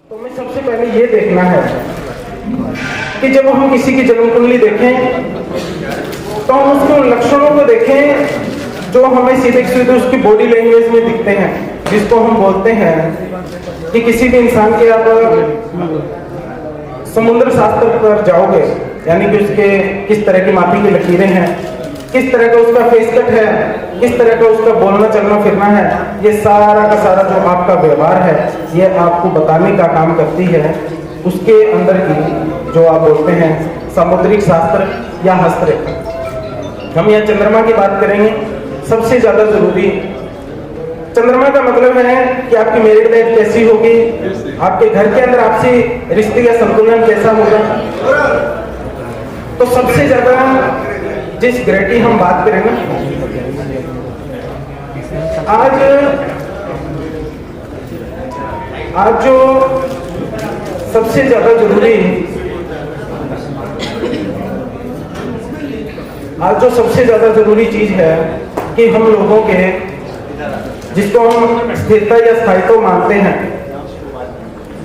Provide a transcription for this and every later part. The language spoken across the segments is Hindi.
तो हमें सबसे पहले ये देखना है कि जब हम किसी की जन्म कुंडली देखें तो हम उसके उन लक्षणों को देखें जो हमें सीधे सीधे उसकी बॉडी लैंग्वेज में दिखते हैं, जिसको हम बोलते हैं कि किसी भी इंसान के आप समुद्र शास्त्र पर जाओगे, यानी कि उसके किस तरह की माथे की लकीरें हैं, किस तरह का उसका फेस कट है, किस तरह का उसका बोलना चलना फिरना है, ये सारा का सारा जो आपका व्यवहार है ये आपको बताने का काम करती है उसके अंदर की जो आप बोलते हैं सामुद्रिक शास्त्र या हस्तरेखा। हम यहाँ चंद्रमा की बात करेंगे। सबसे ज्यादा जरूरी चंद्रमा का मतलब है कि आपकी मैरिड लाइफ कैसी होगी, आपके घर के अंदर आपसी रिश्ते का संतुलन कैसा होगा। तो सबसे ज्यादा जिस ग्रह की हम बात करें ना, आज जो सबसे ज्यादा जरूरी चीज है कि हम लोगों के, जिसको हम स्थिरता या स्थायित्व मानते हैं,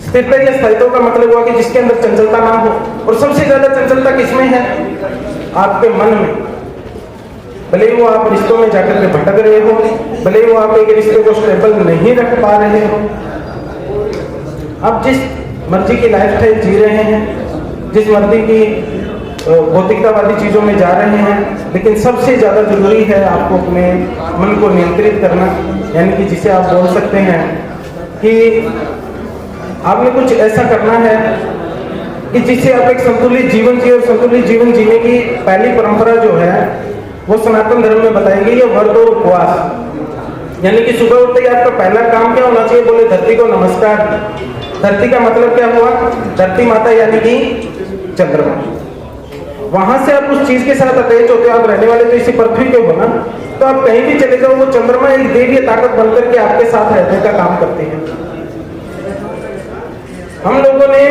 स्थिरता या स्थायित्व का मतलब हुआ कि जिसके अंदर चंचलता ना हो। और सबसे ज्यादा चंचलता किसमें है? आपके मन में। भले ही वो आप रिश्तों में जाकर के भटक रहे हो, भले ही वो आप एक रिश्ते को स्टेबल नहीं रख पा रहे हो, आप जिस मर्जी की लाइफस्टाइल जी रहे हैं, जिस मर्जी की भौतिकतावादी चीजों में जा रहे हैं, लेकिन सबसे ज्यादा जरूरी है आपको अपने मन को नियंत्रित करना। यानी कि जिसे आप बोल सकते हैं कि आपने कुछ ऐसा करना है कि जिससे आप एक संतुलित जीवन जिए। और संतुलित जीवन जीने की पहली परंपरा जो है वो सनातन धर्म में बताई गई है, व्रत और उपवास। यानी कि सुबह उठते ही आपका पहला काम क्या होना चाहिए? बोले धरती को नमस्कार। धरती का मतलब क्या हुआ? धरती माता यानी कि चंद्रमा। वहां से आप उस चीज के साथ अटैच होते हो, आप रहने वाले तो इसी पृथ्वी के हो ना, तो आप कहीं भी चले जाओ वो चंद्रमा एक देवी ताकत बनकर के आपके साथ रहने का काम करती है। हम लोगों ने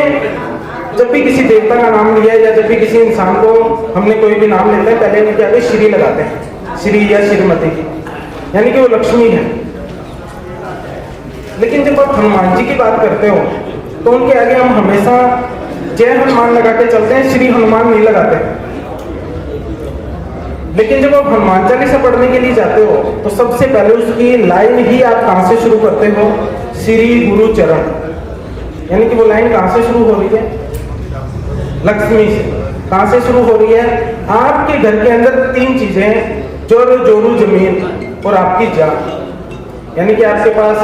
जब भी किसी देवता का नाम लिया या जब भी किसी इंसान को हमने कोई भी नाम लेते हैं, पहले उनके आगे श्री लगाते हैं, श्री या श्रीमती की, यानी कि वो लक्ष्मी है। लेकिन जब आप हनुमान जी की बात करते हो तो उनके आगे हम हमेशा जय हनुमान लगा के चलते हैं, श्री हनुमान नहीं लगाते। लेकिन जब आप हनुमान चालीसा पढ़ने के लिए जाते हो तो सबसे पहले उसकी लाइन ही आप कहां से शुरू करते हो? श्री गुरु चरण। यानी कि वो लाइन कहां से शुरू हो रही है? लक्ष्मी से। कहां से शुरू हो रही है? आपके घर के अंदर तीन चीजें, जोर जोरू जमीन और आपकी जान। यानी कि आपके पास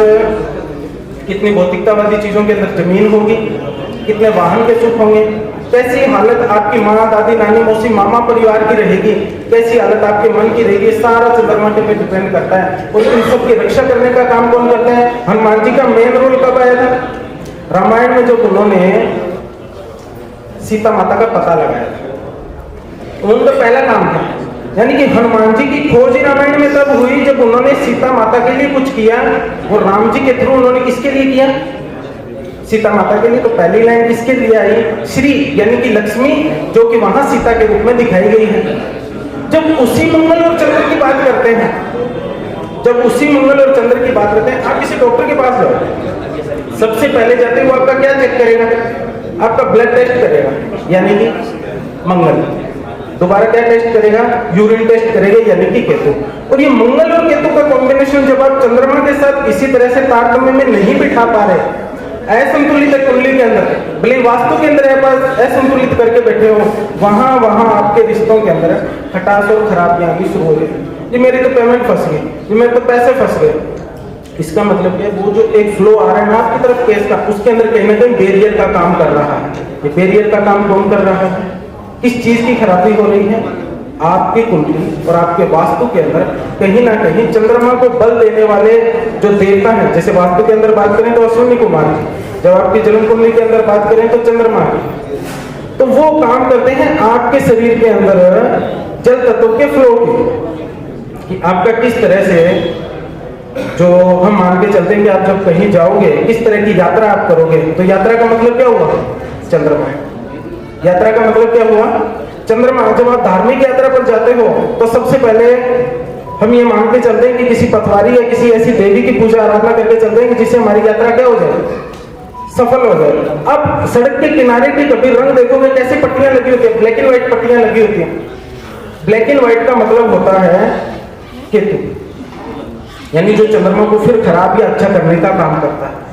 कितनी भौतिकतावादी चीजों के अंदर जमीन होगी, कितने वाहन के सुख होंगे, कैसी हालत आपकी माँ दादी नानी मौसी मामा परिवार की रहेगी, कैसी हालत आपके मन की रहेगी, सारा चंद्रमा के पे डिपेंड करता है। और इन सब की रक्षा करने का काम कौन करते हैं? हनुमान जी का मेन रोल कब आया था? रामायण में जब उन्होंने सीता माता का पता लगाया था, उनका पहला काम था। यानी कि हनुमान जी की खोज रामायण में तब हुई जब उन्होंने सीता माता के लिए कुछ किया। और राम जी के थ्रू उन्होंने किसके लिए किया? सीता माता के लिए। तो पहली लाइन किसके लिए आई? श्री यानी कि लक्ष्मी, जो कि वहां सीता के रूप में दिखाई गई है। जब उसी मंगल और चंद्र की बात करते हैं, आप किसी डॉक्टर के पास जाओ, सबसे पहले जाते हुए आपका क्या चेक करेगा? आपका ब्लड टेस्ट करेगा, यानी कि मंगल। दोबारा क्या टेस्ट करेगा? यूरिन टेस्ट करेगा, यानी कि केतु। और ये मंगल और केतु का कॉम्बिनेशन जब आप चंद्रमा के साथ इसी तरह से तारतम्य में नहीं बिठा पा रहे, असंतुलित कुंडली के अंदर, भले वास्तु के अंदर आप असंतुलित करके बैठे हो, वहां आपके रिश्तों के अंदर खटास और खराबियां भी शुरू हो गई। जी मेरी तो पेमेंट फंस गई, जी मेरे तो पैसे फंस गए। इसका मतलब क्या? वो जो एक फ्लो आ रहा है ना आपकी तरफ केस का, उसके अंदर कहीं ना कहीं बैरियर का काम कर रहा है। ये बैरियर का काम कौन कर रहा है? किस चीज की खराबी हो रही है? आपकी कुंडली और आपके वास्तु के अंदर कहीं ना कहीं चंद्रमा को बल देने वाले जो देवता हैं, जैसे वास्तु के अंदर बात करें तो अश्विनी कुमार की, जब आपकी जन्म कुंडली के अंदर बात करें तो चंद्रमा की, तो वो काम करते हैं आपके शरीर के अंदर जल तत्व के फ्लो की, कि आपका किस तरह से, जो हम मान के चलते हैं कि आप जब कहीं जाओगे किस तरह की यात्रा आप करोगे। तो यात्रा का मतलब क्या हुआ? चंद्रमा। यात्रा का मतलब क्या हुआ? चंद्रमा। जब आप धार्मिक यात्रा पर जाते हो तो सबसे पहले हम ये मान के चलते हैं कि किसी पथवारी या किसी ऐसी देवी की पूजा आराधना करके चलते हैं कि जिससे हमारी यात्रा क्या हो जाए? सफल हो जाए। अब सड़क के किनारे की कभी रंग देखोगे कैसी पट्टियां लगी होती है, ब्लैक एंड व्हाइट पट्टियां लगी होती हैं। ब्लैक एंड व्हाइट का मतलब होता है केतु, यानी जो चंद्रमा को फिर खराब या अच्छा करने का काम करता है।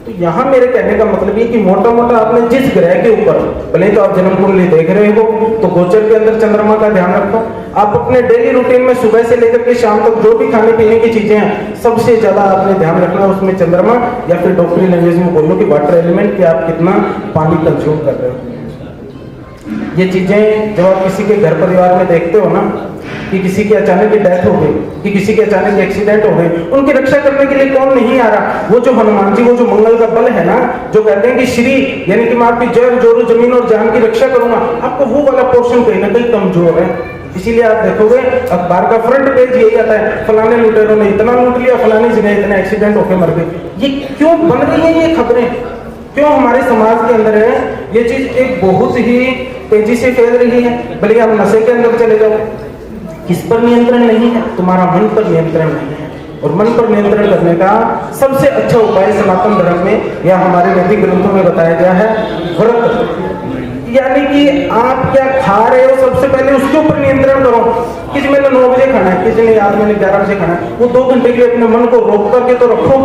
तो यहां मेरे कहने का मतलब ये कि मोटा मोटा आपने जिस ग्रह के ऊपर, भले तो आप जन्म कुंडली देख रहे हो तो गोचर के अंदर चंद्रमा का ध्यान रखो। आप अपने डेली रूटीन में सुबह से लेकर के शाम तक जो भी खाने पीने की चीजें हैं, सबसे ज्यादा आपने ध्यान रखना उसमें चंद्रमा, या फिर डॉक्टरी लैंग्वेज में बोलो कि वाटर एलिमेंट, कि आप कितना पानी कंज्यूम कर रहे हो। ये चीजें जब आप किसी के घर परिवार में देखते हो ना कि किसी की अचानक की डेथ हो गई, कि किसी के अचानक एक्सीडेंट हो गई, उनकी रक्षा करने के लिए कौन नहीं आ रहा? वो जो हनुमान जी, वो जो मंगल का बल है ना, जो कहते हैं कि श्री यानी कि मैं आपकी जड़ जोरू जमीन और जान की रक्षा करूंगा, आपको वो वाला पोर्शन कहीं ना कहीं कमजोर है। इसीलिए आप देखोगे अखबार का फ्रंट पेज यही आता है, फलाने लुटेरों ने इतना लूट लिया, फलानी जगह इतना एक्सीडेंट होकर मर गए। ये क्यों बन रही है ये खबरें? क्यों हमारे समाज के अंदर है ये चीज एक बहुत ही तेजी से फैल रही है? भले आप नशे के अंदर चले जाओ, किस पर नियंत्रण नहीं है? तुम्हारा मन पर नियंत्रण नहीं है। और मन पर नियंत्रण करने का सबसे अच्छा उपाय सनातन धर्म में या हमारे वैदिक ग्रंथों में बताया गया है व्रत। यानी कि आप क्या खा रहे हो, सबसे पहले उसके ऊपर नियंत्रण करो। किसी मैंने 9 बजे खाना है, किसी ने यार मैंने 11 बजे खाना है, वो 2 घंटे के लिए अपने मन को रोक करके तो रखो,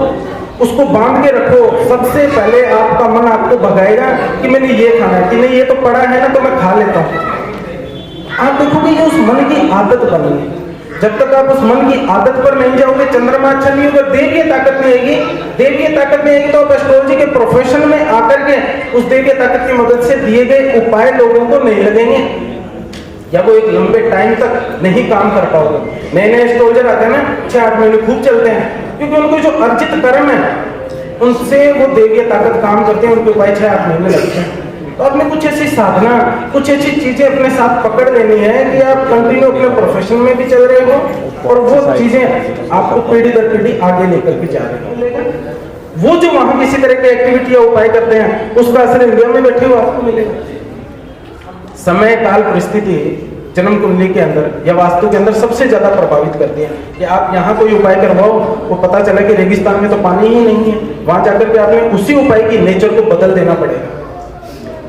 उसको बांध के रखो। सबसे पहले आपका मन आपको भगाएगा कि मैंने ये खाना है, कि नहीं ये तो पड़ा है ना तो मैं खा लेता हूँ। आप देखोगे ये उस मन की आदत बनेगी। जब तक आप उस मन की आदत पर नहीं जाओगे, चंद्रमा अच्छा नहीं होगा, देवीय ताकत नहीं आएगी। देवीय ताकत नहीं आएगी तो आप एस्ट्रोलॉजी के प्रोफेशन में आकर के उस देवीय ताकत की मदद से दिए गए उपाय लोगों को नहीं लगेंगे, या वो एक लंबे टाइम तक नहीं काम कर पाओगे। नए नए एस्ट्रोलॉजर आते हैं ना, 6-8 महीने खूब चलते हैं, क्योंकि उनको जो अर्जित कर्म है उनसे वो देवीय ताकत काम करते हैं, उनके उपाय 6-8 महीने लगते हैं। तो आपने कुछ ऐसी साधना, कुछ ऐसी चीजें अपने साथ पकड़ लेनी है कि आप कंटिन्यू अपने प्रोफेशन में भी चल रहे हो और वो चीजें आपको पीढ़ी दर पीढ़ी आगे लेकर के जा रही है। वो जो वहां किसी तरह की एक्टिविटी या उपाय करते हैं उसका असर इंडिया में बैठे हुए आपको मिलेगा। समय काल परिस्थिति जन्म कुंडली के अंदर या वास्तु के अंदर सबसे ज्यादा प्रभावित करती है कि आप यहाँ कोई उपाय करवाओ, वो पता चला कि रेगिस्तान में तो पानी ही नहीं है, वहां जाकर के आपने उसी उपाय की नेचर को बदल देना पड़ेगा।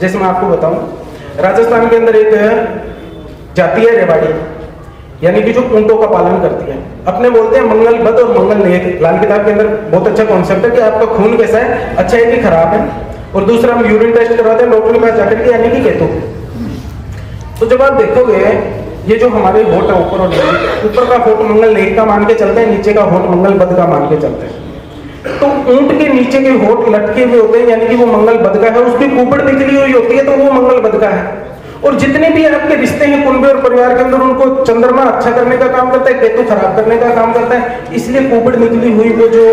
जैसे मैं आपको बताऊं, राजस्थान के अंदर एक जाति है रेवाड़ी, यानी कि जो ऊंटों का पालन करती है। अपने बोलते हैं मंगल बद और मंगल नेक। लाल किताब के अंदर बहुत अच्छा कॉन्सेप्ट है कि आपका खून कैसा है, अच्छा है कि खराब है। और दूसरा हम यूरिन टेस्ट करवाते हैं डॉक्टर के पास जाकर के, यानी कि केतु। तो जब आप देखोगे ये जो हमारे होठ है ऊपर और नीचे, ऊपर का होठ मंगल नेक का मान के चलते हैं, नीचे का होठ मंगल बद का मान के चलते हैं। तो ऊंट के नीचे के होठ लटके हुए होते हैं, यानी कि वो मंगल बद का है, उसकी कुपड़ निकली हुई होती है तो वो मंगल बद का है। और जितने भी आपके रिश्ते हैं कुंभ और परिवार के अंदर, उनको चंद्रमा अच्छा करने का काम करता है, केतु खराब करने का काम करता है। इसलिए कुपड़ निकली हुई वो जो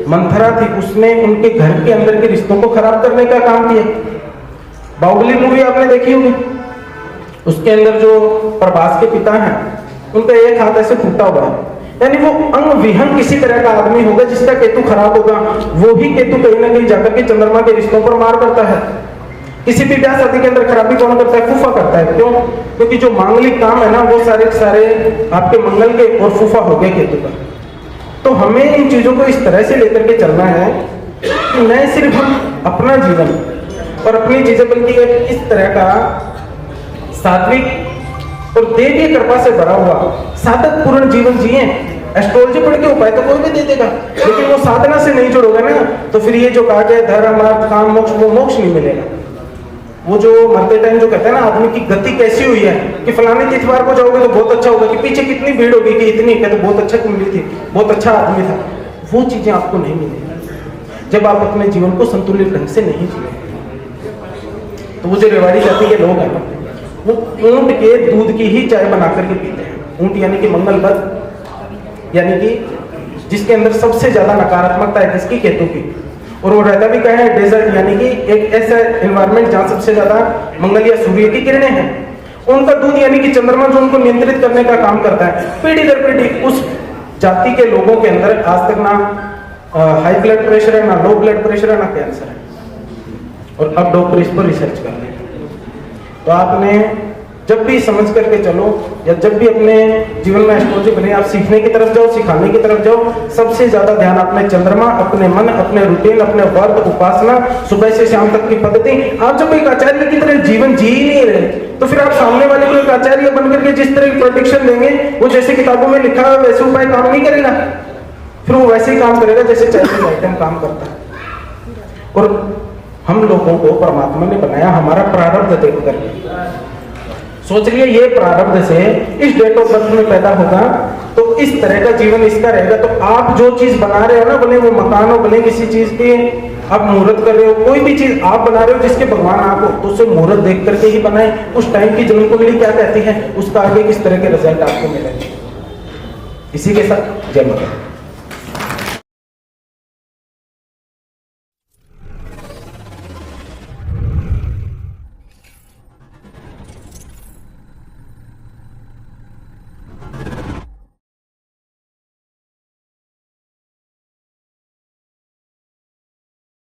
मंथरा थी उसने उनके घर के अंदर के रिश्तों को खराब करने का काम किया। बाहुबली मूवी आपने देखी होगी, उसके अंदर जो प्रभास के पिता हैं उनका एक हाथ ऐसे फूटा हुआ है, यानी वो अंग विहंग किसी तरह का आदमी होगा जिसका केतु खराब होगा। वो ही केतु कहीं ना कहीं जाकर के चंद्रमा के रिश्तों पर मार करता है। किसी भी ब्याह शादी के अंदर खराबी कौन करता है? फूफा करता है। क्यों? क्योंकि जो मांगलिक काम है ना वो सारे सारे आपके मंगल के और फूफा हो गए केतु का। तो हमें इन चीजों को इस तरह से लेकर के चलना है कि न सिर्फ हम अपना जीवन और अपनी चीजें, बल्कि एक इस तरह का सात्विक और देवीय कृपा से भरा हुआ साधक पूर्ण जीवन जिए। एस्ट्रोलॉजी पढ़ के उपाय तो कोई भी दे देगा, लेकिन वो साधना से नहीं जुड़ोगे ना तो फिर ये जो कहा गया धर्म अर्थ काम मोक्ष, वो मोक्ष नहीं मिलेगा। वो जो मरते टाइम जो कहते हैं ना आदमी की गति कैसी हुई है कि फलाने तिथवार को जाओगे तो बहुत अच्छा होगा, कि पीछे कितनी भीड़ होगी कि इतनी, कहते बहुत अच्छा कुंडली थी, बहुत अच्छा आदमी था। वो चीजें आपको नहीं मिलेगी जब आप अपने जीवन को संतुलित ढंग से नहीं जिएंगे। तो वो जो रेवाड़ी जाति के लोग हैं ना, वो ऊंट के दूध की ही चाय बना करके पीते हैं। ऊंट यानी कि मंगल बद, यानी कि जिसके अंदर सबसे ज्यादा नकारात्मकता है किसकी? केतु की। और वो रहता भी क्या है? डेजर्ट, यानी कि एक ऐसा एनवायरनमेंट जहां सबसे ज्यादा मंगल या सूर्य की किरणें हैं। उनका दूध यानी कि चंद्रमा जो उनको नियंत्रित करने का काम करता है। पीढ़ी दर पीढ़ी उस जाति के लोगों के अंदर आज तक ना हाई ब्लड प्रेशर है, ना लो ब्लड प्रेशर है, ना कैंसर है। और अब डॉक्टर इस पर रिसर्च कर रहे हैं। तो आपने जब भी समझ करके चलो, या जब भी अपने जीवन में एस्ट्रोलॉजी बने, आप सीखने की तरफ जाओ, सिखाने की तरफ जाओ, सबसे ज्यादा ध्यान अपने चंद्रमा, अपने मन, अपने रूटीन, अपने वर्त, उपासना, सुबह से शाम तक की पद्धति। आप जब एक आचार्य की तरह जीवन जी ही नहीं रहे, तो फिर आप सामने वाले को एक आचार्य बनकर के जिस तरह की प्रोडिक्शन देंगे, वो जैसे किताबों में लिखा है वैसे उपाय काम नहीं करेगा। फिर वो वैसे ही काम करेगा जैसे चाइनीज आइटम काम करता है। और हम लोगों को परमात्मा ने बनाया हमारा प्रारब्ध देख करके। सोच लिए ये प्रारब्ध से इस डेट ऑफ बर्थ में पैदा होगा तो इस तरह का जीवन इसका रहेगा। तो आप जो चीज बना रहे हो ना, भले वो मकान हो, भले किसी चीज की आप मुहूर्त कर रहे हो, कोई भी चीज आप बना रहे हो जिसके भगवान आप हो, तो उसे मुहूर्त देख करके ही बनाए। उस टाइम की जन्म कुंडली क्या कहती है, उसका आगे किस तरह के रिजल्ट आपको मिलेंगे। इसी के साथ जय माता।